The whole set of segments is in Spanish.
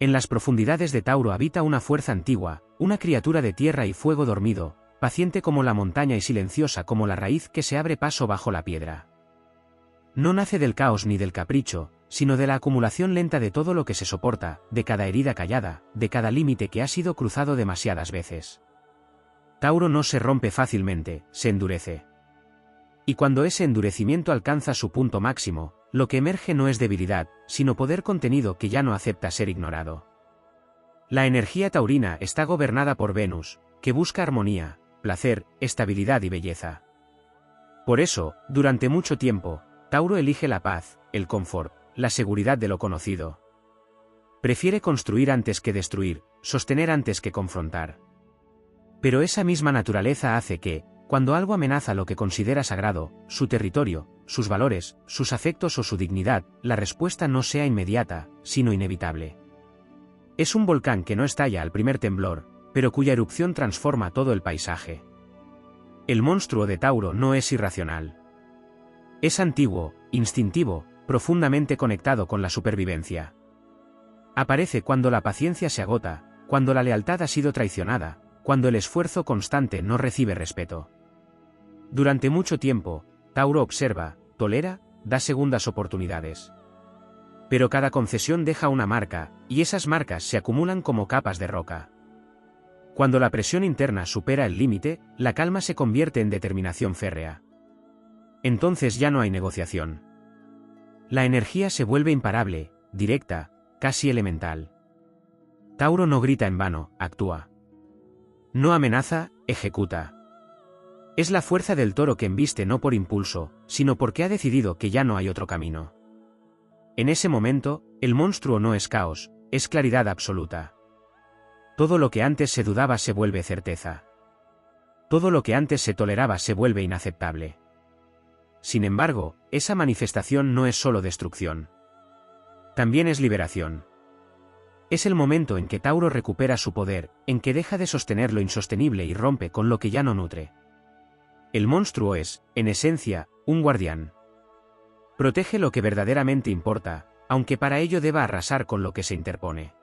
En las profundidades de Tauro habita una fuerza antigua, una criatura de tierra y fuego dormido, paciente como la montaña y silenciosa como la raíz que se abre paso bajo la piedra. No nace del caos ni del capricho, sino de la acumulación lenta de todo lo que se soporta, de cada herida callada, de cada límite que ha sido cruzado demasiadas veces. Tauro no se rompe fácilmente, se endurece. Y cuando ese endurecimiento alcanza su punto máximo, lo que emerge no es debilidad, sino poder contenido que ya no acepta ser ignorado. La energía taurina está gobernada por Venus, que busca armonía, placer, estabilidad y belleza. Por eso, durante mucho tiempo, Tauro elige la paz, el confort, la seguridad de lo conocido. Prefiere construir antes que destruir, sostener antes que confrontar. Pero esa misma naturaleza hace que, cuando algo amenaza lo que considera sagrado, su territorio, sus valores, sus afectos o su dignidad, la respuesta no sea inmediata, sino inevitable. Es un volcán que no estalla al primer temblor, pero cuya erupción transforma todo el paisaje. El monstruo de Tauro no es irracional. Es antiguo, instintivo, profundamente conectado con la supervivencia. Aparece cuando la paciencia se agota, cuando la lealtad ha sido traicionada, cuando el esfuerzo constante no recibe respeto. Durante mucho tiempo, Tauro observa, tolera, da segundas oportunidades. Pero cada concesión deja una marca, y esas marcas se acumulan como capas de roca. Cuando la presión interna supera el límite, la calma se convierte en determinación férrea. Entonces ya no hay negociación. La energía se vuelve imparable, directa, casi elemental. Tauro no grita en vano, actúa. No amenaza, ejecuta. Es la fuerza del toro que embiste no por impulso, sino porque ha decidido que ya no hay otro camino. En ese momento, el monstruo no es caos, es claridad absoluta. Todo lo que antes se dudaba se vuelve certeza. Todo lo que antes se toleraba se vuelve inaceptable. Sin embargo, esa manifestación no es solo destrucción. También es liberación. Es el momento en que Tauro recupera su poder, en que deja de sostener lo insostenible y rompe con lo que ya no nutre. El monstruo es, en esencia, un guardián. Protege lo que verdaderamente importa, aunque para ello deba arrasar con lo que se interpone.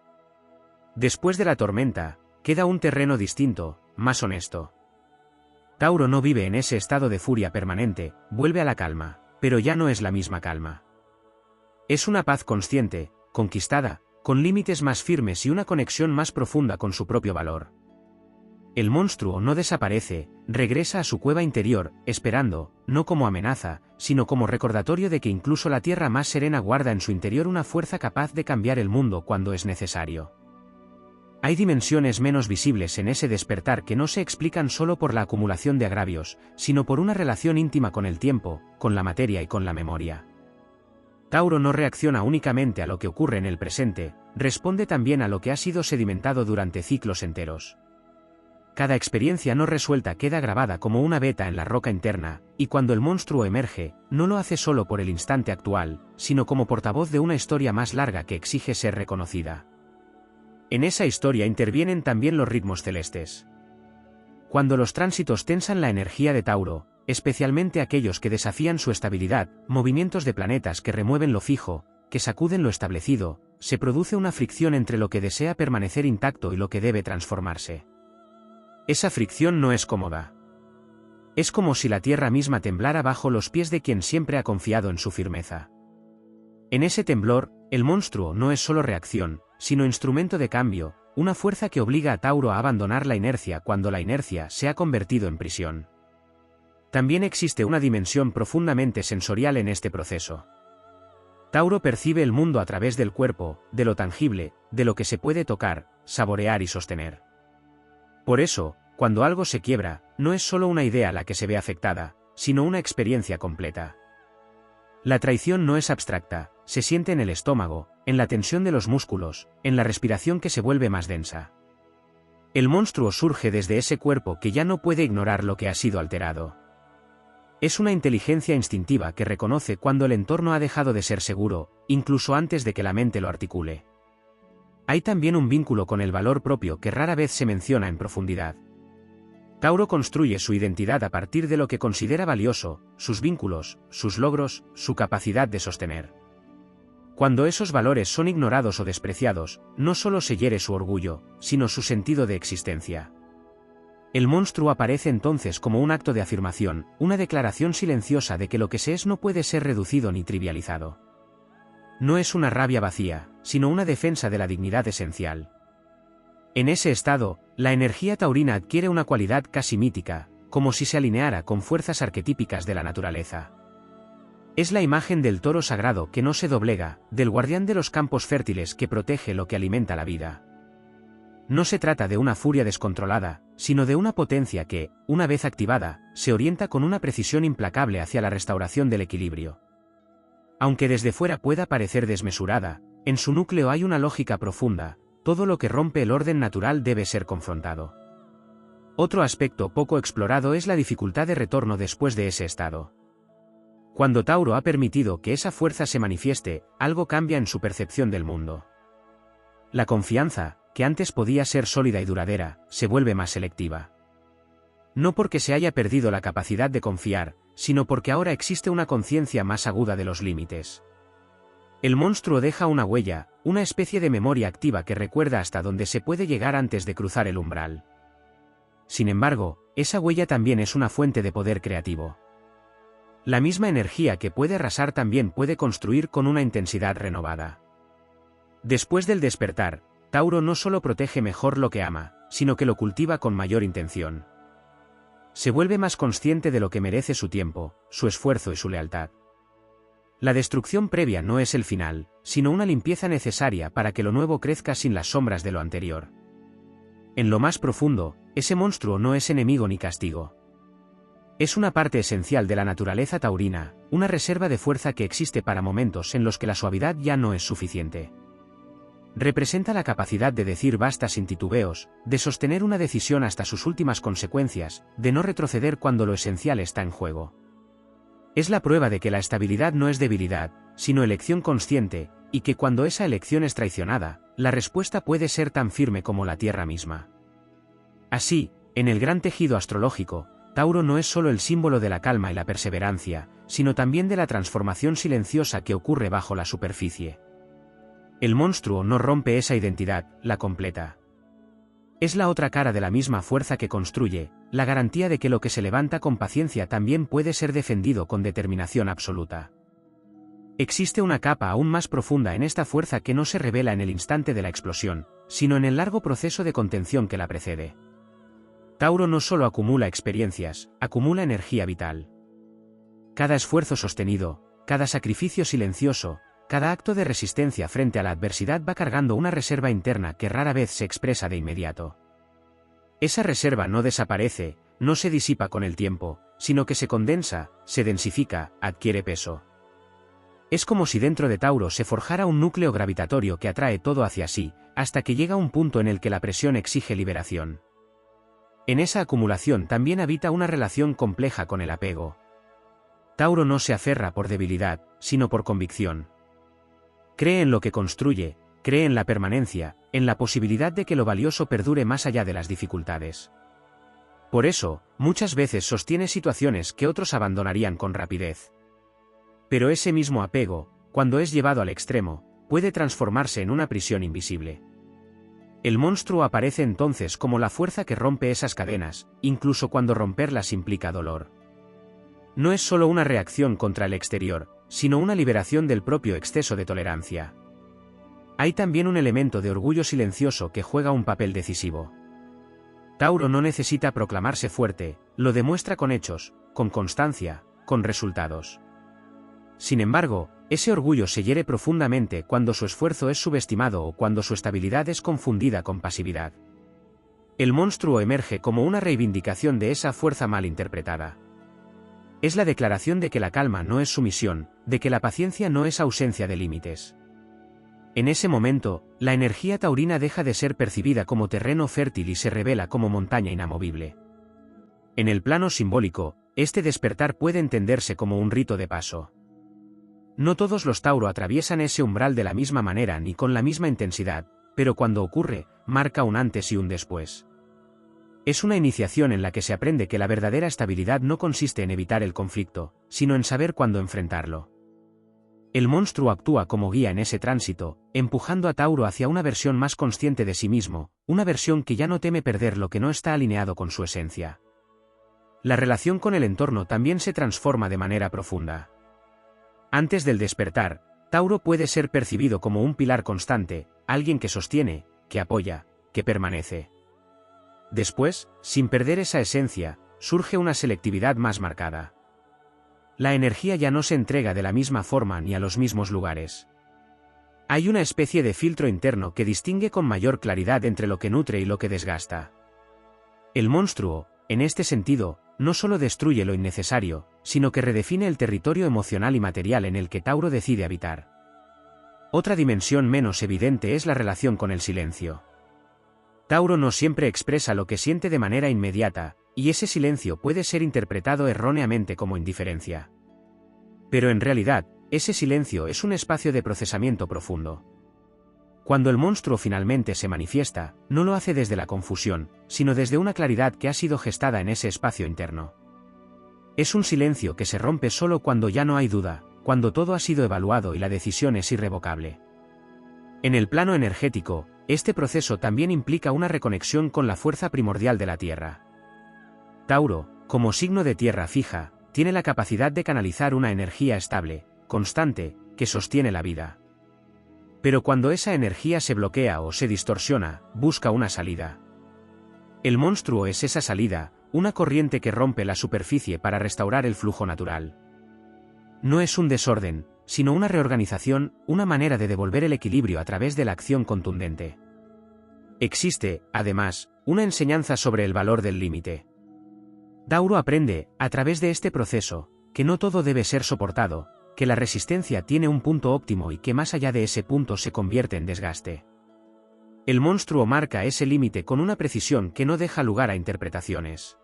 Después de la tormenta, queda un terreno distinto, más honesto. Tauro no vive en ese estado de furia permanente, vuelve a la calma, pero ya no es la misma calma. Es una paz consciente, conquistada, con límites más firmes y una conexión más profunda con su propio valor. El monstruo no desaparece, regresa a su cueva interior, esperando, no como amenaza, sino como recordatorio de que incluso la tierra más serena guarda en su interior una fuerza capaz de cambiar el mundo cuando es necesario. Hay dimensiones menos visibles en ese despertar que no se explican solo por la acumulación de agravios, sino por una relación íntima con el tiempo, con la materia y con la memoria. Tauro no reacciona únicamente a lo que ocurre en el presente, responde también a lo que ha sido sedimentado durante ciclos enteros. Cada experiencia no resuelta queda grabada como una veta en la roca interna, y cuando el monstruo emerge, no lo hace solo por el instante actual, sino como portavoz de una historia más larga que exige ser reconocida. En esa historia intervienen también los ritmos celestes. Cuando los tránsitos tensan la energía de Tauro, especialmente aquellos que desafían su estabilidad, movimientos de planetas que remueven lo fijo, que sacuden lo establecido, se produce una fricción entre lo que desea permanecer intacto y lo que debe transformarse. Esa fricción no es cómoda. Es como si la tierra misma temblara bajo los pies de quien siempre ha confiado en su firmeza. En ese temblor, el monstruo no es solo reacción, sino instrumento de cambio, una fuerza que obliga a Tauro a abandonar la inercia cuando la inercia se ha convertido en prisión. También existe una dimensión profundamente sensorial en este proceso. Tauro percibe el mundo a través del cuerpo, de lo tangible, de lo que se puede tocar, saborear y sostener. Por eso, cuando algo se quiebra, no es solo una idea la que se ve afectada, sino una experiencia completa. La traición no es abstracta, se siente en el estómago, en la tensión de los músculos, en la respiración que se vuelve más densa. El monstruo surge desde ese cuerpo que ya no puede ignorar lo que ha sido alterado. Es una inteligencia instintiva que reconoce cuando el entorno ha dejado de ser seguro, incluso antes de que la mente lo articule. Hay también un vínculo con el valor propio que rara vez se menciona en profundidad. Tauro construye su identidad a partir de lo que considera valioso, sus vínculos, sus logros, su capacidad de sostener. Cuando esos valores son ignorados o despreciados, no solo se hiere su orgullo, sino su sentido de existencia. El monstruo aparece entonces como un acto de afirmación, una declaración silenciosa de que lo que se es no puede ser reducido ni trivializado. No es una rabia vacía, sino una defensa de la dignidad esencial. En ese estado, la energía taurina adquiere una cualidad casi mítica, como si se alineara con fuerzas arquetípicas de la naturaleza. Es la imagen del toro sagrado que no se doblega, del guardián de los campos fértiles que protege lo que alimenta la vida. No se trata de una furia descontrolada, sino de una potencia que, una vez activada, se orienta con una precisión implacable hacia la restauración del equilibrio. Aunque desde fuera pueda parecer desmesurada, en su núcleo hay una lógica profunda: todo lo que rompe el orden natural debe ser confrontado. Otro aspecto poco explorado es la dificultad de retorno después de ese estado. Cuando Tauro ha permitido que esa fuerza se manifieste, algo cambia en su percepción del mundo. La confianza, que antes podía ser sólida y duradera, se vuelve más selectiva. No porque se haya perdido la capacidad de confiar, sino porque ahora existe una conciencia más aguda de los límites. El monstruo deja una huella, una especie de memoria activa que recuerda hasta dónde se puede llegar antes de cruzar el umbral. Sin embargo, esa huella también es una fuente de poder creativo. La misma energía que puede arrasar también puede construir con una intensidad renovada. Después del despertar, Tauro no solo protege mejor lo que ama, sino que lo cultiva con mayor intención. Se vuelve más consciente de lo que merece su tiempo, su esfuerzo y su lealtad. La destrucción previa no es el final, sino una limpieza necesaria para que lo nuevo crezca sin las sombras de lo anterior. En lo más profundo, ese monstruo no es enemigo ni castigo. Es una parte esencial de la naturaleza taurina, una reserva de fuerza que existe para momentos en los que la suavidad ya no es suficiente. Representa la capacidad de decir basta sin titubeos, de sostener una decisión hasta sus últimas consecuencias, de no retroceder cuando lo esencial está en juego. Es la prueba de que la estabilidad no es debilidad, sino elección consciente, y que cuando esa elección es traicionada, la respuesta puede ser tan firme como la tierra misma. Así, en el gran tejido astrológico, Tauro no es solo el símbolo de la calma y la perseverancia, sino también de la transformación silenciosa que ocurre bajo la superficie. El monstruo no rompe esa identidad, la completa. Es la otra cara de la misma fuerza que construye, la garantía de que lo que se levanta con paciencia también puede ser defendido con determinación absoluta. Existe una capa aún más profunda en esta fuerza que no se revela en el instante de la explosión, sino en el largo proceso de contención que la precede. Tauro no solo acumula experiencias, acumula energía vital. Cada esfuerzo sostenido, cada sacrificio silencioso, cada acto de resistencia frente a la adversidad va cargando una reserva interna que rara vez se expresa de inmediato. Esa reserva no desaparece, no se disipa con el tiempo, sino que se condensa, se densifica, adquiere peso. Es como si dentro de Tauro se forjara un núcleo gravitatorio que atrae todo hacia sí, hasta que llega un punto en el que la presión exige liberación. En esa acumulación también habita una relación compleja con el apego. Tauro no se aferra por debilidad, sino por convicción. Cree en lo que construye, cree en la permanencia, en la posibilidad de que lo valioso perdure más allá de las dificultades. Por eso, muchas veces sostiene situaciones que otros abandonarían con rapidez. Pero ese mismo apego, cuando es llevado al extremo, puede transformarse en una prisión invisible. El monstruo aparece entonces como la fuerza que rompe esas cadenas, incluso cuando romperlas implica dolor. No es solo una reacción contra el exterior, sino una liberación del propio exceso de tolerancia. Hay también un elemento de orgullo silencioso que juega un papel decisivo. Tauro no necesita proclamarse fuerte, lo demuestra con hechos, con constancia, con resultados. Sin embargo, ese orgullo se hiere profundamente cuando su esfuerzo es subestimado o cuando su estabilidad es confundida con pasividad. El monstruo emerge como una reivindicación de esa fuerza mal interpretada. Es la declaración de que la calma no es sumisión, de que la paciencia no es ausencia de límites. En ese momento, la energía taurina deja de ser percibida como terreno fértil y se revela como montaña inamovible. En el plano simbólico, este despertar puede entenderse como un rito de paso. No todos los Tauro atraviesan ese umbral de la misma manera ni con la misma intensidad, pero cuando ocurre, marca un antes y un después. Es una iniciación en la que se aprende que la verdadera estabilidad no consiste en evitar el conflicto, sino en saber cuándo enfrentarlo. El monstruo actúa como guía en ese tránsito, empujando a Tauro hacia una versión más consciente de sí mismo, una versión que ya no teme perder lo que no está alineado con su esencia. La relación con el entorno también se transforma de manera profunda. Antes del despertar, Tauro puede ser percibido como un pilar constante, alguien que sostiene, que apoya, que permanece. Después, sin perder esa esencia, surge una selectividad más marcada. La energía ya no se entrega de la misma forma ni a los mismos lugares. Hay una especie de filtro interno que distingue con mayor claridad entre lo que nutre y lo que desgasta. El monstruo, en este sentido, no solo destruye lo innecesario, sino que redefine el territorio emocional y material en el que Tauro decide habitar. Otra dimensión menos evidente es la relación con el silencio. Tauro no siempre expresa lo que siente de manera inmediata, y ese silencio puede ser interpretado erróneamente como indiferencia. Pero en realidad, ese silencio es un espacio de procesamiento profundo. Cuando el monstruo finalmente se manifiesta, no lo hace desde la confusión, sino desde una claridad que ha sido gestada en ese espacio interno. Es un silencio que se rompe solo cuando ya no hay duda, cuando todo ha sido evaluado y la decisión es irrevocable. En el plano energético, este proceso también implica una reconexión con la fuerza primordial de la Tierra. Tauro, como signo de tierra fija, tiene la capacidad de canalizar una energía estable, constante, que sostiene la vida. Pero cuando esa energía se bloquea o se distorsiona, busca una salida. El monstruo es esa salida, una corriente que rompe la superficie para restaurar el flujo natural. No es un desorden, sino una reorganización, una manera de devolver el equilibrio a través de la acción contundente. Existe, además, una enseñanza sobre el valor del límite. Tauro aprende, a través de este proceso, que no todo debe ser soportado, que la resistencia tiene un punto óptimo y que más allá de ese punto se convierte en desgaste. El monstruo marca ese límite con una precisión que no deja lugar a interpretaciones.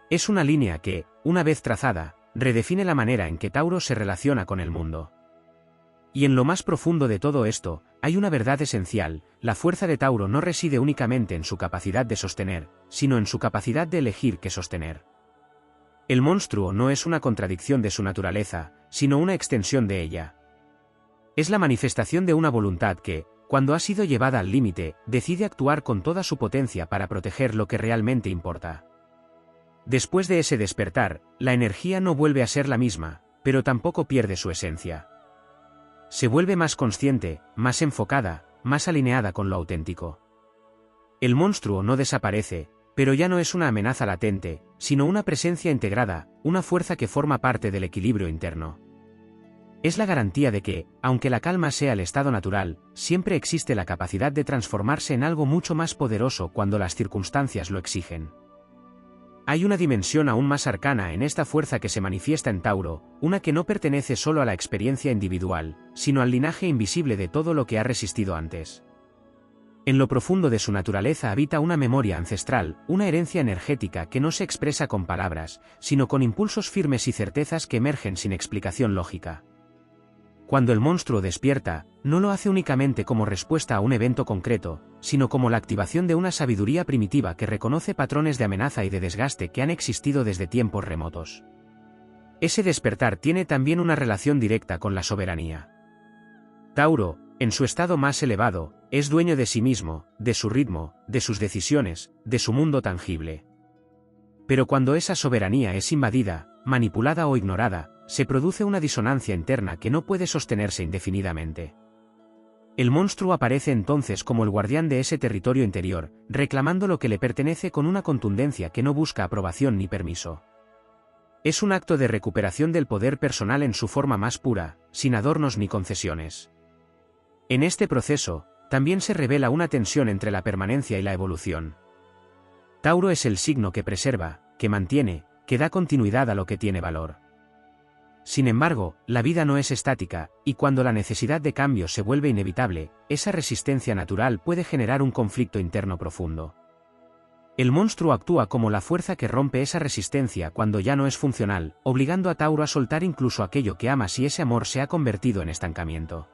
Es una línea que, una vez trazada, redefine la manera en que Tauro se relaciona con el mundo. Y en lo más profundo de todo esto, hay una verdad esencial: la fuerza de Tauro no reside únicamente en su capacidad de sostener, sino en su capacidad de elegir qué sostener. El monstruo no es una contradicción de su naturaleza, sino una extensión de ella. Es la manifestación de una voluntad que, cuando ha sido llevada al límite, decide actuar con toda su potencia para proteger lo que realmente importa. Después de ese despertar, la energía no vuelve a ser la misma, pero tampoco pierde su esencia. Se vuelve más consciente, más enfocada, más alineada con lo auténtico. El monstruo no desaparece, pero ya no es una amenaza latente, sino una presencia integrada, una fuerza que forma parte del equilibrio interno. Es la garantía de que, aunque la calma sea el estado natural, siempre existe la capacidad de transformarse en algo mucho más poderoso cuando las circunstancias lo exigen. Hay una dimensión aún más arcana en esta fuerza que se manifiesta en Tauro, una que no pertenece solo a la experiencia individual, sino al linaje invisible de todo lo que ha resistido antes. En lo profundo de su naturaleza habita una memoria ancestral, una herencia energética que no se expresa con palabras, sino con impulsos firmes y certezas que emergen sin explicación lógica. Cuando el monstruo despierta, no lo hace únicamente como respuesta a un evento concreto, sino como la activación de una sabiduría primitiva que reconoce patrones de amenaza y de desgaste que han existido desde tiempos remotos. Ese despertar tiene también una relación directa con la soberanía. Tauro, en su estado más elevado, es dueño de sí mismo, de su ritmo, de sus decisiones, de su mundo tangible. Pero cuando esa soberanía es invadida, manipulada o ignorada, se produce una disonancia interna que no puede sostenerse indefinidamente. El monstruo aparece entonces como el guardián de ese territorio interior, reclamando lo que le pertenece con una contundencia que no busca aprobación ni permiso. Es un acto de recuperación del poder personal en su forma más pura, sin adornos ni concesiones. En este proceso, también se revela una tensión entre la permanencia y la evolución. Tauro es el signo que preserva, que mantiene, que da continuidad a lo que tiene valor. Sin embargo, la vida no es estática, y cuando la necesidad de cambio se vuelve inevitable, esa resistencia natural puede generar un conflicto interno profundo. El monstruo actúa como la fuerza que rompe esa resistencia cuando ya no es funcional, obligando a Tauro a soltar incluso aquello que ama si ese amor se ha convertido en estancamiento.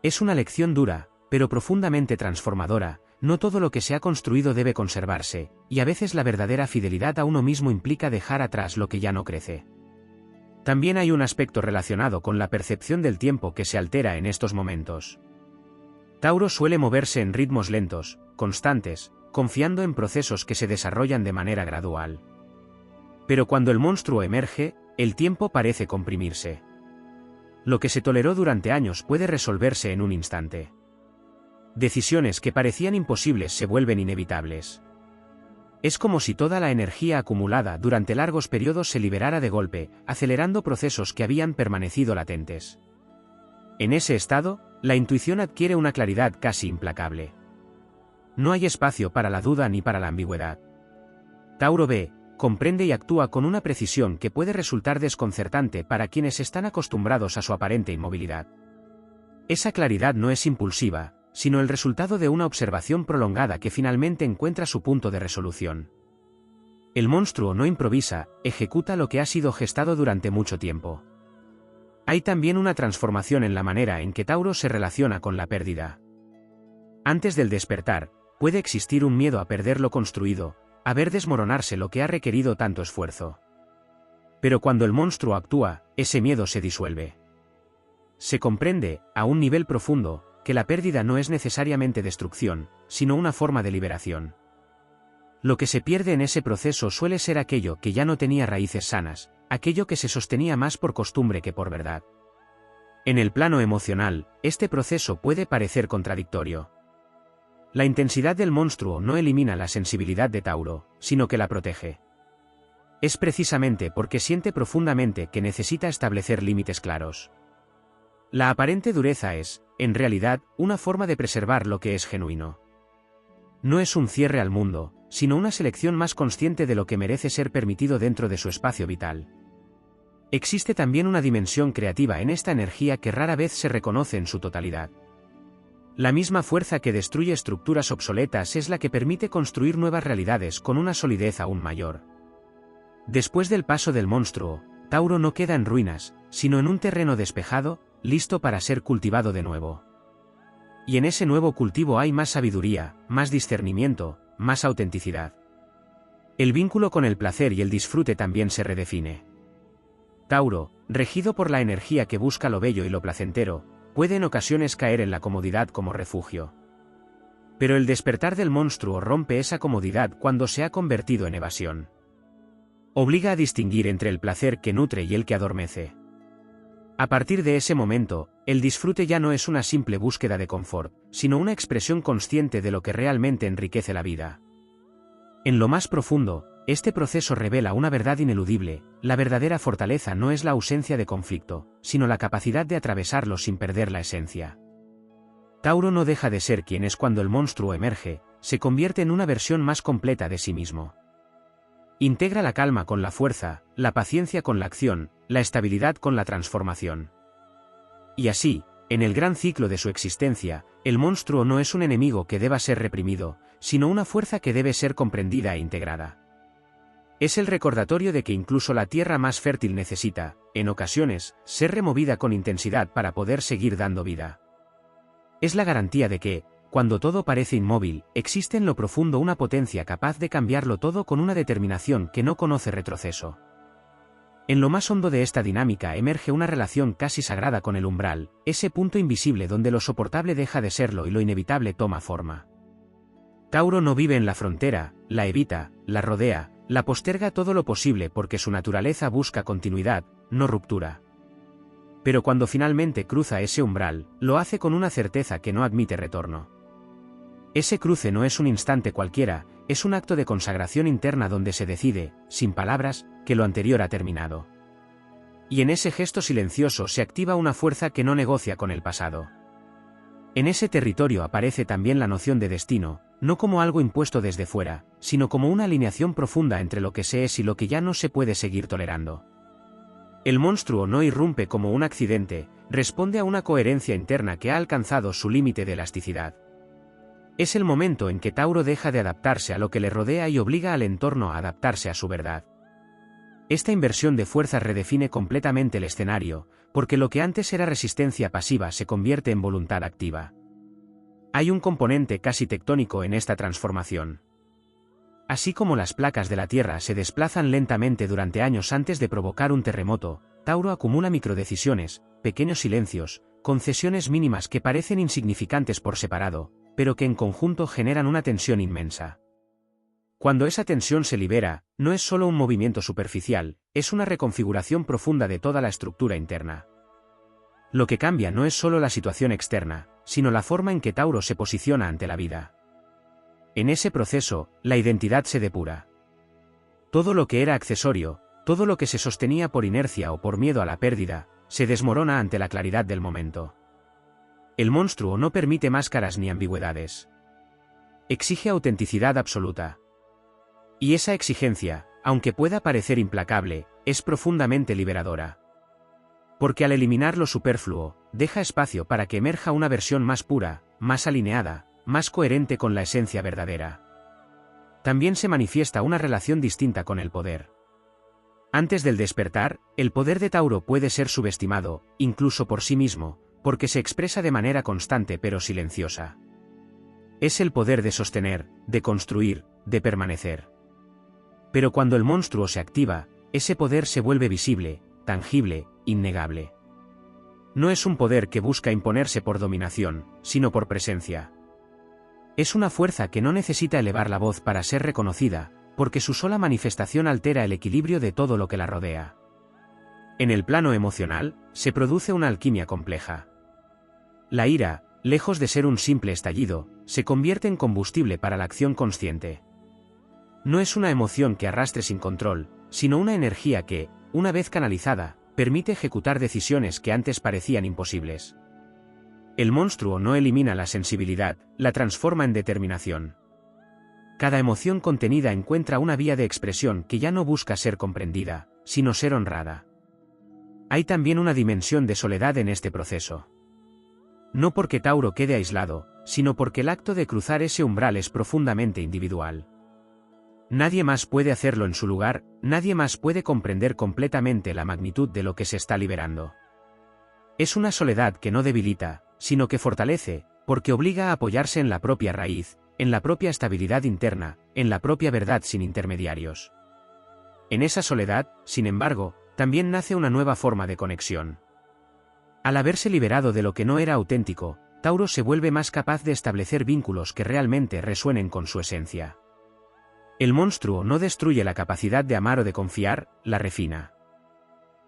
Es una lección dura, pero profundamente transformadora. No todo lo que se ha construido debe conservarse, y a veces la verdadera fidelidad a uno mismo implica dejar atrás lo que ya no crece. También hay un aspecto relacionado con la percepción del tiempo que se altera en estos momentos. Tauro suele moverse en ritmos lentos, constantes, confiando en procesos que se desarrollan de manera gradual. Pero cuando el monstruo emerge, el tiempo parece comprimirse. Lo que se toleró durante años puede resolverse en un instante. Decisiones que parecían imposibles se vuelven inevitables. Es como si toda la energía acumulada durante largos periodos se liberara de golpe, acelerando procesos que habían permanecido latentes. En ese estado, la intuición adquiere una claridad casi implacable. No hay espacio para la duda ni para la ambigüedad. Tauro ve, comprende y actúa con una precisión que puede resultar desconcertante para quienes están acostumbrados a su aparente inmovilidad. Esa claridad no es impulsiva, sino el resultado de una observación prolongada que finalmente encuentra su punto de resolución. El monstruo no improvisa, ejecuta lo que ha sido gestado durante mucho tiempo. Hay también una transformación en la manera en que Tauro se relaciona con la pérdida. Antes del despertar, puede existir un miedo a perder lo construido, a ver desmoronarse lo que ha requerido tanto esfuerzo. Pero cuando el monstruo actúa, ese miedo se disuelve. Se comprende, a un nivel profundo, que la pérdida no es necesariamente destrucción, sino una forma de liberación. Lo que se pierde en ese proceso suele ser aquello que ya no tenía raíces sanas, aquello que se sostenía más por costumbre que por verdad. En el plano emocional, este proceso puede parecer contradictorio. La intensidad del monstruo no elimina la sensibilidad de Tauro, sino que la protege. Es precisamente porque siente profundamente que necesita establecer límites claros. La aparente dureza es, en realidad, una forma de preservar lo que es genuino. No es un cierre al mundo, sino una selección más consciente de lo que merece ser permitido dentro de su espacio vital. Existe también una dimensión creativa en esta energía que rara vez se reconoce en su totalidad. La misma fuerza que destruye estructuras obsoletas es la que permite construir nuevas realidades con una solidez aún mayor. Después del paso del monstruo, Tauro no queda en ruinas, sino en un terreno despejado, listo para ser cultivado de nuevo. Y en ese nuevo cultivo hay más sabiduría, más discernimiento, más autenticidad. El vínculo con el placer y el disfrute también se redefine. Tauro, regido por la energía que busca lo bello y lo placentero, puede en ocasiones caer en la comodidad como refugio. Pero el despertar del monstruo rompe esa comodidad cuando se ha convertido en evasión. Obliga a distinguir entre el placer que nutre y el que adormece. A partir de ese momento, el disfrute ya no es una simple búsqueda de confort, sino una expresión consciente de lo que realmente enriquece la vida. En lo más profundo, este proceso revela una verdad ineludible: la verdadera fortaleza no es la ausencia de conflicto, sino la capacidad de atravesarlo sin perder la esencia. Tauro no deja de ser quien es cuando el monstruo emerge, se convierte en una versión más completa de sí mismo. Integra la calma con la fuerza, la paciencia con la acción, la estabilidad con la transformación. Y así, en el gran ciclo de su existencia, el monstruo no es un enemigo que deba ser reprimido, sino una fuerza que debe ser comprendida e integrada. Es el recordatorio de que incluso la tierra más fértil necesita, en ocasiones, ser removida con intensidad para poder seguir dando vida. Es la garantía de que, cuando todo parece inmóvil, existe en lo profundo una potencia capaz de cambiarlo todo con una determinación que no conoce retroceso. En lo más hondo de esta dinámica emerge una relación casi sagrada con el umbral, ese punto invisible donde lo soportable deja de serlo y lo inevitable toma forma. Tauro no vive en la frontera, la evita, la rodea, la posterga todo lo posible porque su naturaleza busca continuidad, no ruptura. Pero cuando finalmente cruza ese umbral, lo hace con una certeza que no admite retorno. Ese cruce no es un instante cualquiera, es un acto de consagración interna donde se decide, sin palabras, que lo anterior ha terminado. Y en ese gesto silencioso se activa una fuerza que no negocia con el pasado. En ese territorio aparece también la noción de destino, no como algo impuesto desde fuera, sino como una alineación profunda entre lo que se es y lo que ya no se puede seguir tolerando. El monstruo no irrumpe como un accidente, responde a una coherencia interna que ha alcanzado su límite de elasticidad. Es el momento en que Tauro deja de adaptarse a lo que le rodea y obliga al entorno a adaptarse a su verdad. Esta inversión de fuerzas redefine completamente el escenario, porque lo que antes era resistencia pasiva se convierte en voluntad activa. Hay un componente casi tectónico en esta transformación. Así como las placas de la Tierra se desplazan lentamente durante años antes de provocar un terremoto, Tauro acumula microdecisiones, pequeños silencios, concesiones mínimas que parecen insignificantes por separado, pero que en conjunto generan una tensión inmensa. Cuando esa tensión se libera, no es solo un movimiento superficial, es una reconfiguración profunda de toda la estructura interna. Lo que cambia no es solo la situación externa, sino la forma en que Tauro se posiciona ante la vida. En ese proceso, la identidad se depura. Todo lo que era accesorio, todo lo que se sostenía por inercia o por miedo a la pérdida, se desmorona ante la claridad del momento. El monstruo no permite máscaras ni ambigüedades. Exige autenticidad absoluta. Y esa exigencia, aunque pueda parecer implacable, es profundamente liberadora. Porque al eliminar lo superfluo, deja espacio para que emerja una versión más pura, más alineada, más coherente con la esencia verdadera. También se manifiesta una relación distinta con el poder. Antes del despertar, el poder de Tauro puede ser subestimado, incluso por sí mismo, porque se expresa de manera constante pero silenciosa. Es el poder de sostener, de construir, de permanecer. Pero cuando el monstruo se activa, ese poder se vuelve visible, tangible, innegable. No es un poder que busca imponerse por dominación, sino por presencia. Es una fuerza que no necesita elevar la voz para ser reconocida, porque su sola manifestación altera el equilibrio de todo lo que la rodea. En el plano emocional, se produce una alquimia compleja. La ira, lejos de ser un simple estallido, se convierte en combustible para la acción consciente. No es una emoción que arrastre sin control, sino una energía que, una vez canalizada, permite ejecutar decisiones que antes parecían imposibles. El monstruo no elimina la sensibilidad, la transforma en determinación. Cada emoción contenida encuentra una vía de expresión que ya no busca ser comprendida, sino ser honrada. Hay también una dimensión de soledad en este proceso. No porque Tauro quede aislado, sino porque el acto de cruzar ese umbral es profundamente individual. Nadie más puede hacerlo en su lugar, nadie más puede comprender completamente la magnitud de lo que se está liberando. Es una soledad que no debilita, sino que fortalece, porque obliga a apoyarse en la propia raíz, en la propia estabilidad interna, en la propia verdad sin intermediarios. En esa soledad, sin embargo, también nace una nueva forma de conexión. Al haberse liberado de lo que no era auténtico, Tauro se vuelve más capaz de establecer vínculos que realmente resuenen con su esencia. El monstruo no destruye la capacidad de amar o de confiar, la refina.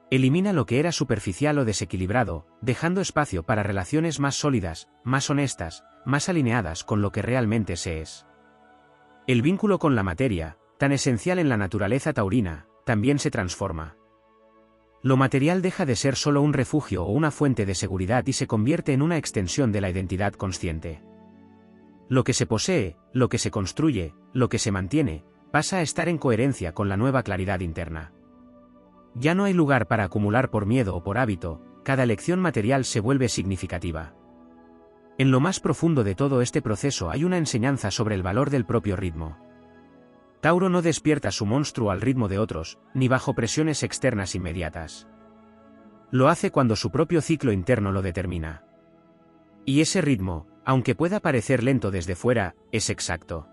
Elimina lo que era superficial o desequilibrado, dejando espacio para relaciones más sólidas, más honestas, más alineadas con lo que realmente se es. El vínculo con la materia, tan esencial en la naturaleza taurina, también se transforma. Lo material deja de ser solo un refugio o una fuente de seguridad y se convierte en una extensión de la identidad consciente. Lo que se posee, lo que se construye, lo que se mantiene, pasa a estar en coherencia con la nueva claridad interna. Ya no hay lugar para acumular por miedo o por hábito, cada elección material se vuelve significativa. En lo más profundo de todo este proceso hay una enseñanza sobre el valor del propio ritmo. Tauro no despierta su monstruo al ritmo de otros, ni bajo presiones externas inmediatas. Lo hace cuando su propio ciclo interno lo determina. Y ese ritmo, aunque pueda parecer lento desde fuera, es exacto.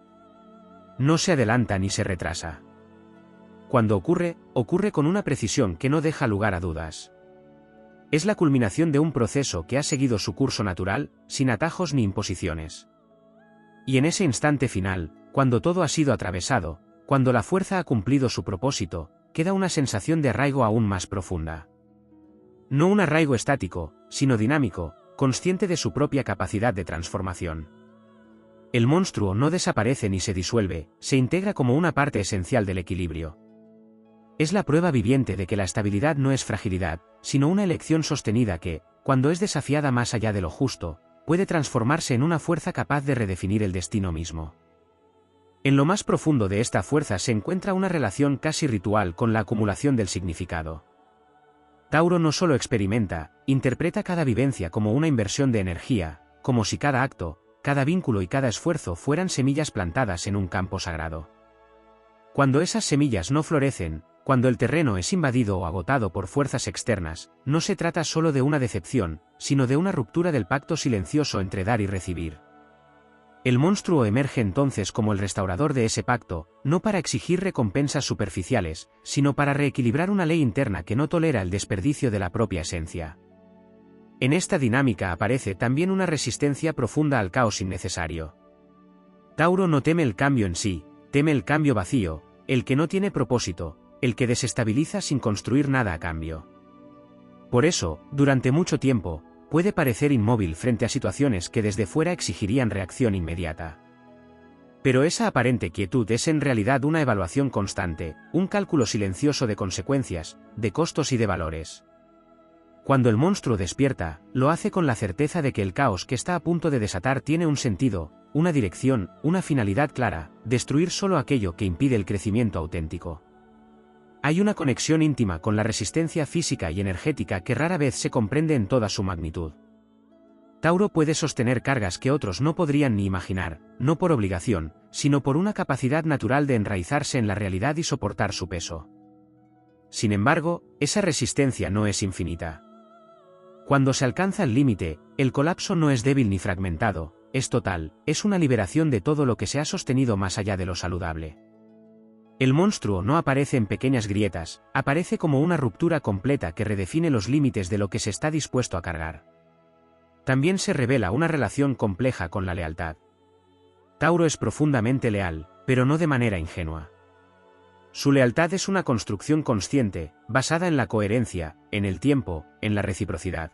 No se adelanta ni se retrasa. Cuando ocurre, ocurre con una precisión que no deja lugar a dudas. Es la culminación de un proceso que ha seguido su curso natural, sin atajos ni imposiciones. Y en ese instante final, cuando todo ha sido atravesado, cuando la fuerza ha cumplido su propósito, queda una sensación de arraigo aún más profunda. No un arraigo estático, sino dinámico, consciente de su propia capacidad de transformación. El monstruo no desaparece ni se disuelve, se integra como una parte esencial del equilibrio. Es la prueba viviente de que la estabilidad no es fragilidad, sino una elección sostenida que, cuando es desafiada más allá de lo justo, puede transformarse en una fuerza capaz de redefinir el destino mismo. En lo más profundo de esta fuerza se encuentra una relación casi ritual con la acumulación del significado. Tauro no solo experimenta, interpreta cada vivencia como una inversión de energía, como si cada acto, cada vínculo y cada esfuerzo fueran semillas plantadas en un campo sagrado. Cuando esas semillas no florecen, cuando el terreno es invadido o agotado por fuerzas externas, no se trata solo de una decepción, sino de una ruptura del pacto silencioso entre dar y recibir. El monstruo emerge entonces como el restaurador de ese pacto, no para exigir recompensas superficiales, sino para reequilibrar una ley interna que no tolera el desperdicio de la propia esencia. En esta dinámica aparece también una resistencia profunda al caos innecesario. Tauro no teme el cambio en sí, teme el cambio vacío, el que no tiene propósito, el que desestabiliza sin construir nada a cambio. Por eso, durante mucho tiempo, puede parecer inmóvil frente a situaciones que desde fuera exigirían reacción inmediata. Pero esa aparente quietud es en realidad una evaluación constante, un cálculo silencioso de consecuencias, de costos y de valores. Cuando el monstruo despierta, lo hace con la certeza de que el caos que está a punto de desatar tiene un sentido, una dirección, una finalidad clara, destruir solo aquello que impide el crecimiento auténtico. Hay una conexión íntima con la resistencia física y energética que rara vez se comprende en toda su magnitud. Tauro puede sostener cargas que otros no podrían ni imaginar, no por obligación, sino por una capacidad natural de enraizarse en la realidad y soportar su peso. Sin embargo, esa resistencia no es infinita. Cuando se alcanza el límite, el colapso no es débil ni fragmentado, es total, es una liberación de todo lo que se ha sostenido más allá de lo saludable. El monstruo no aparece en pequeñas grietas, aparece como una ruptura completa que redefine los límites de lo que se está dispuesto a cargar. También se revela una relación compleja con la lealtad. Tauro es profundamente leal, pero no de manera ingenua. Su lealtad es una construcción consciente, basada en la coherencia, en el tiempo, en la reciprocidad.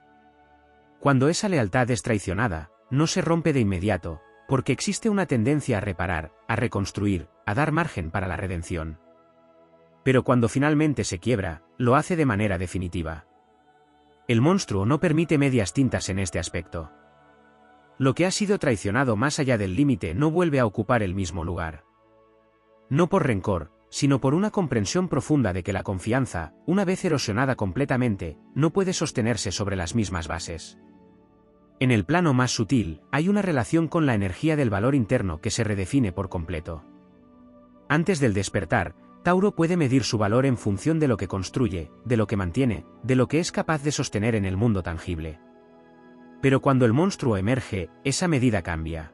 Cuando esa lealtad es traicionada, no se rompe de inmediato, porque existe una tendencia a reparar, a reconstruir, a dar margen para la redención. Pero cuando finalmente se quiebra, lo hace de manera definitiva. El monstruo no permite medias tintas en este aspecto. Lo que ha sido traicionado más allá del límite no vuelve a ocupar el mismo lugar. No por rencor, sino por una comprensión profunda de que la confianza, una vez erosionada completamente, no puede sostenerse sobre las mismas bases. En el plano más sutil, hay una relación con la energía del valor interno que se redefine por completo. Antes del despertar, Tauro puede medir su valor en función de lo que construye, de lo que mantiene, de lo que es capaz de sostener en el mundo tangible. Pero cuando el monstruo emerge, esa medida cambia.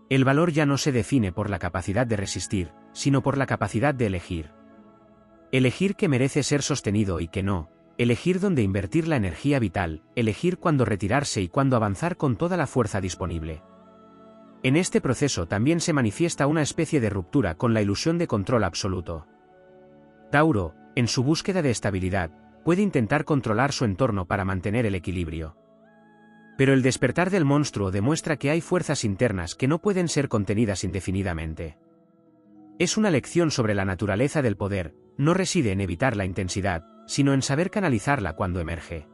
El valor ya no se define por la capacidad de resistir, sino por la capacidad de elegir. Elegir que merece ser sostenido y que no. Elegir dónde invertir la energía vital, elegir cuándo retirarse y cuándo avanzar con toda la fuerza disponible. En este proceso también se manifiesta una especie de ruptura con la ilusión de control absoluto. Tauro, en su búsqueda de estabilidad, puede intentar controlar su entorno para mantener el equilibrio. Pero el despertar del monstruo demuestra que hay fuerzas internas que no pueden ser contenidas indefinidamente. Es una lección sobre la naturaleza del poder, no reside en evitar la intensidad, sino en saber canalizarla cuando emerge.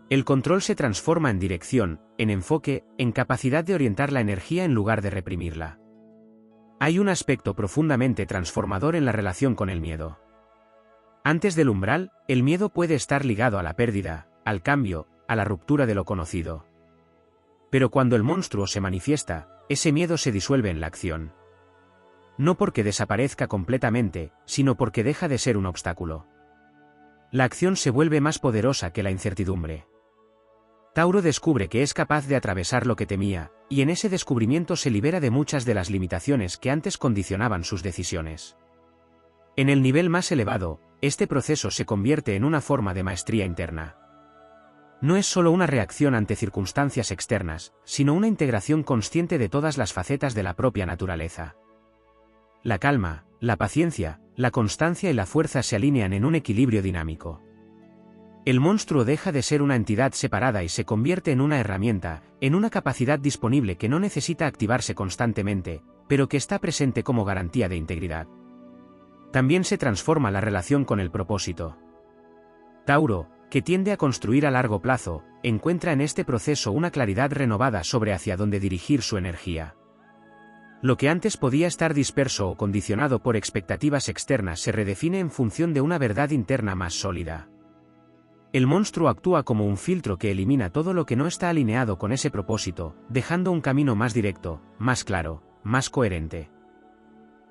El control se transforma en dirección, en enfoque, en capacidad de orientar la energía en lugar de reprimirla. Hay un aspecto profundamente transformador en la relación con el miedo. Antes del umbral, el miedo puede estar ligado a la pérdida, al cambio, a la ruptura de lo conocido. Pero cuando el monstruo se manifiesta, ese miedo se disuelve en la acción. No porque desaparezca completamente, sino porque deja de ser un obstáculo. La acción se vuelve más poderosa que la incertidumbre. Tauro descubre que es capaz de atravesar lo que temía, y en ese descubrimiento se libera de muchas de las limitaciones que antes condicionaban sus decisiones. En el nivel más elevado, este proceso se convierte en una forma de maestría interna. No es solo una reacción ante circunstancias externas, sino una integración consciente de todas las facetas de la propia naturaleza. La calma, la paciencia, la constancia y la fuerza se alinean en un equilibrio dinámico. El monstruo deja de ser una entidad separada y se convierte en una herramienta, en una capacidad disponible que no necesita activarse constantemente, pero que está presente como garantía de integridad. También se transforma la relación con el propósito. Tauro, que tiende a construir a largo plazo, encuentra en este proceso una claridad renovada sobre hacia dónde dirigir su energía. Lo que antes podía estar disperso o condicionado por expectativas externas se redefine en función de una verdad interna más sólida. El monstruo actúa como un filtro que elimina todo lo que no está alineado con ese propósito, dejando un camino más directo, más claro, más coherente.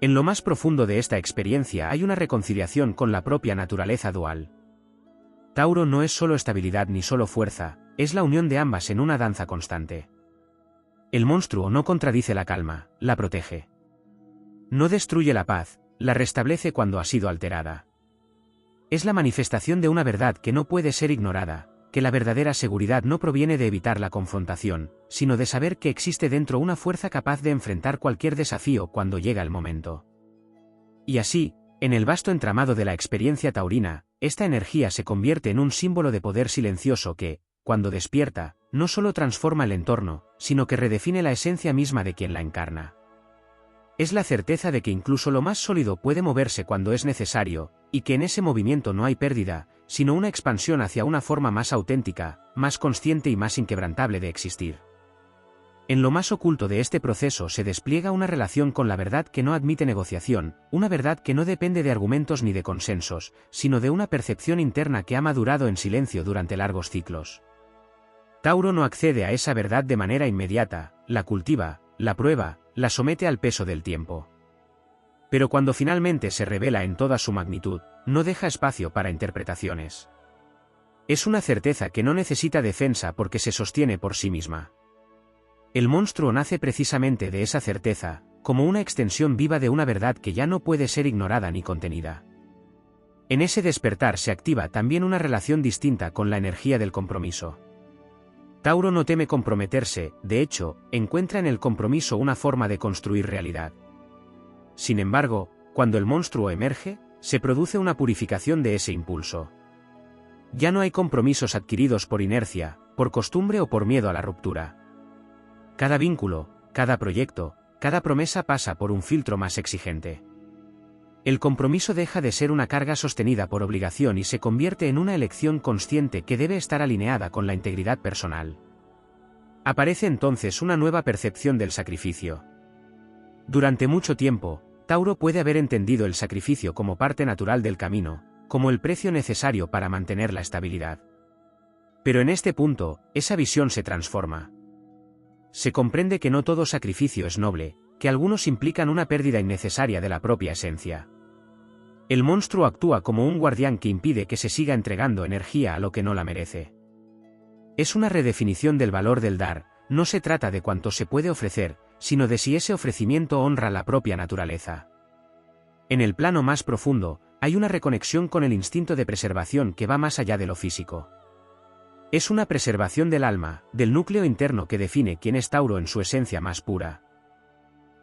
En lo más profundo de esta experiencia hay una reconciliación con la propia naturaleza dual. Tauro no es solo estabilidad ni solo fuerza, es la unión de ambas en una danza constante. El monstruo no contradice la calma, la protege. No destruye la paz, la restablece cuando ha sido alterada. Es la manifestación de una verdad que no puede ser ignorada, que la verdadera seguridad no proviene de evitar la confrontación, sino de saber que existe dentro una fuerza capaz de enfrentar cualquier desafío cuando llega el momento. Y así, en el vasto entramado de la experiencia taurina, esta energía se convierte en un símbolo de poder silencioso que, cuando despierta, no solo transforma el entorno, sino que redefine la esencia misma de quien la encarna. Es la certeza de que incluso lo más sólido puede moverse cuando es necesario, y que en ese movimiento no hay pérdida, sino una expansión hacia una forma más auténtica, más consciente y más inquebrantable de existir. En lo más oculto de este proceso se despliega una relación con la verdad que no admite negociación, una verdad que no depende de argumentos ni de consensos, sino de una percepción interna que ha madurado en silencio durante largos ciclos. Tauro no accede a esa verdad de manera inmediata, la cultiva, la prueba, la somete al peso del tiempo. Pero cuando finalmente se revela en toda su magnitud, no deja espacio para interpretaciones. Es una certeza que no necesita defensa porque se sostiene por sí misma. El monstruo nace precisamente de esa certeza, como una extensión viva de una verdad que ya no puede ser ignorada ni contenida. En ese despertar se activa también una relación distinta con la energía del compromiso. Tauro no teme comprometerse, de hecho, encuentra en el compromiso una forma de construir realidad. Sin embargo, cuando el monstruo emerge, se produce una purificación de ese impulso. Ya no hay compromisos adquiridos por inercia, por costumbre o por miedo a la ruptura. Cada vínculo, cada proyecto, cada promesa pasa por un filtro más exigente. El compromiso deja de ser una carga sostenida por obligación y se convierte en una elección consciente que debe estar alineada con la integridad personal. Aparece entonces una nueva percepción del sacrificio. Durante mucho tiempo, Tauro puede haber entendido el sacrificio como parte natural del camino, como el precio necesario para mantener la estabilidad. Pero en este punto, esa visión se transforma. Se comprende que no todo sacrificio es noble, que algunos implican una pérdida innecesaria de la propia esencia. El monstruo actúa como un guardián que impide que se siga entregando energía a lo que no la merece. Es una redefinición del valor del dar, no se trata de cuánto se puede ofrecer, sino de si ese ofrecimiento honra la propia naturaleza. En el plano más profundo, hay una reconexión con el instinto de preservación que va más allá de lo físico. Es una preservación del alma, del núcleo interno que define quién es Tauro en su esencia más pura.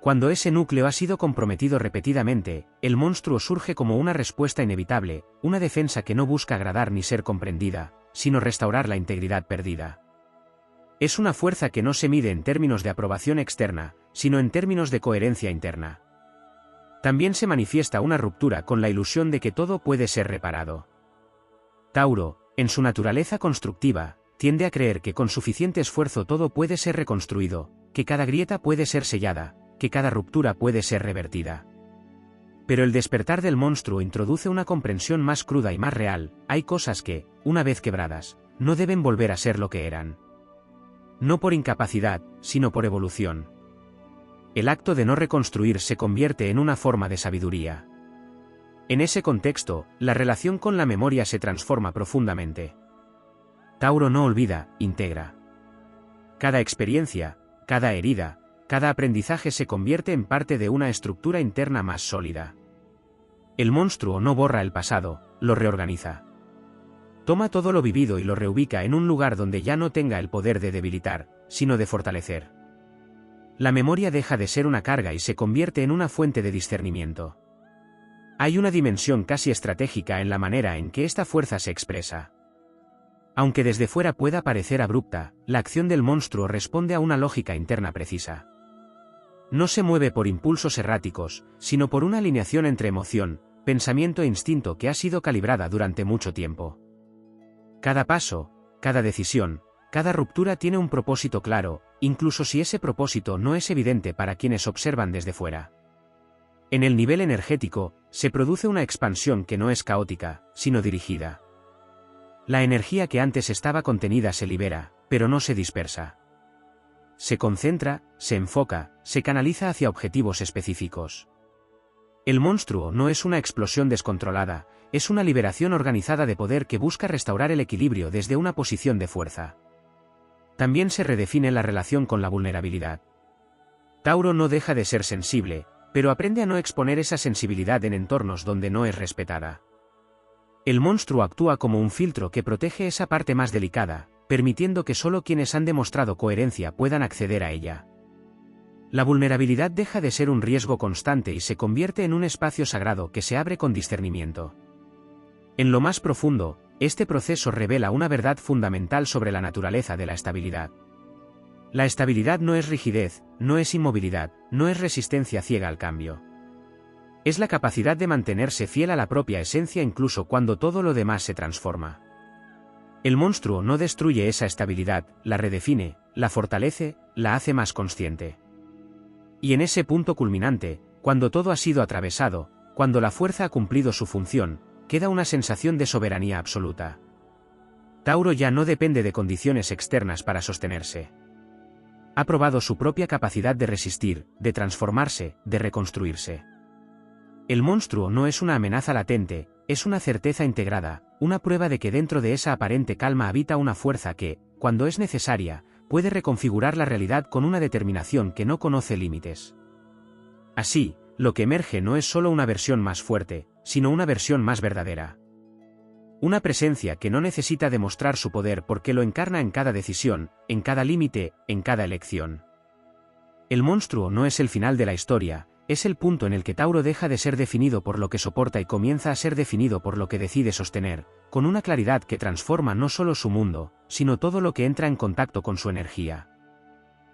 Cuando ese núcleo ha sido comprometido repetidamente, el monstruo surge como una respuesta inevitable, una defensa que no busca agradar ni ser comprendida, sino restaurar la integridad perdida. Es una fuerza que no se mide en términos de aprobación externa, sino en términos de coherencia interna. También se manifiesta una ruptura con la ilusión de que todo puede ser reparado. Tauro, en su naturaleza constructiva, tiende a creer que con suficiente esfuerzo todo puede ser reconstruido, que cada grieta puede ser sellada, que cada ruptura puede ser revertida. Pero el despertar del monstruo introduce una comprensión más cruda y más real. Hay cosas que, una vez quebradas, no deben volver a ser lo que eran. No por incapacidad, sino por evolución. El acto de no reconstruir se convierte en una forma de sabiduría. En ese contexto, la relación con la memoria se transforma profundamente. Tauro no olvida, integra. Cada experiencia, cada herida, cada aprendizaje se convierte en parte de una estructura interna más sólida. El monstruo no borra el pasado, lo reorganiza. Toma todo lo vivido y lo reubica en un lugar donde ya no tenga el poder de debilitar, sino de fortalecer. La memoria deja de ser una carga y se convierte en una fuente de discernimiento. Hay una dimensión casi estratégica en la manera en que esta fuerza se expresa. Aunque desde fuera pueda parecer abrupta, la acción del monstruo responde a una lógica interna precisa. No se mueve por impulsos erráticos, sino por una alineación entre emoción, pensamiento e instinto que ha sido calibrada durante mucho tiempo. Cada paso, cada decisión, cada ruptura tiene un propósito claro, incluso si ese propósito no es evidente para quienes observan desde fuera. En el nivel energético, se produce una expansión que no es caótica, sino dirigida. La energía que antes estaba contenida se libera, pero no se dispersa. Se concentra, se enfoca, se canaliza hacia objetivos específicos. El monstruo no es una explosión descontrolada, es una liberación organizada de poder que busca restaurar el equilibrio desde una posición de fuerza. También se redefine la relación con la vulnerabilidad. Tauro no deja de ser sensible, pero aprende a no exponer esa sensibilidad en entornos donde no es respetada. El monstruo actúa como un filtro que protege esa parte más delicada, permitiendo que solo quienes han demostrado coherencia puedan acceder a ella. La vulnerabilidad deja de ser un riesgo constante y se convierte en un espacio sagrado que se abre con discernimiento. En lo más profundo, este proceso revela una verdad fundamental sobre la naturaleza de la estabilidad. La estabilidad no es rigidez, no es inmovilidad, no es resistencia ciega al cambio. Es la capacidad de mantenerse fiel a la propia esencia incluso cuando todo lo demás se transforma. El monstruo no destruye esa estabilidad, la redefine, la fortalece, la hace más consciente. Y en ese punto culminante, cuando todo ha sido atravesado, cuando la fuerza ha cumplido su función, queda una sensación de soberanía absoluta. Tauro ya no depende de condiciones externas para sostenerse. Ha probado su propia capacidad de resistir, de transformarse, de reconstruirse. El monstruo no es una amenaza latente, es una certeza integrada, una prueba de que dentro de esa aparente calma habita una fuerza que, cuando es necesaria, puede reconfigurar la realidad con una determinación que no conoce límites. Así, lo que emerge no es solo una versión más fuerte, sino una versión más verdadera. Una presencia que no necesita demostrar su poder porque lo encarna en cada decisión, en cada límite, en cada elección. El monstruo no es el final de la historia, es el punto en el que Tauro deja de ser definido por lo que soporta y comienza a ser definido por lo que decide sostener, con una claridad que transforma no solo su mundo, sino todo lo que entra en contacto con su energía.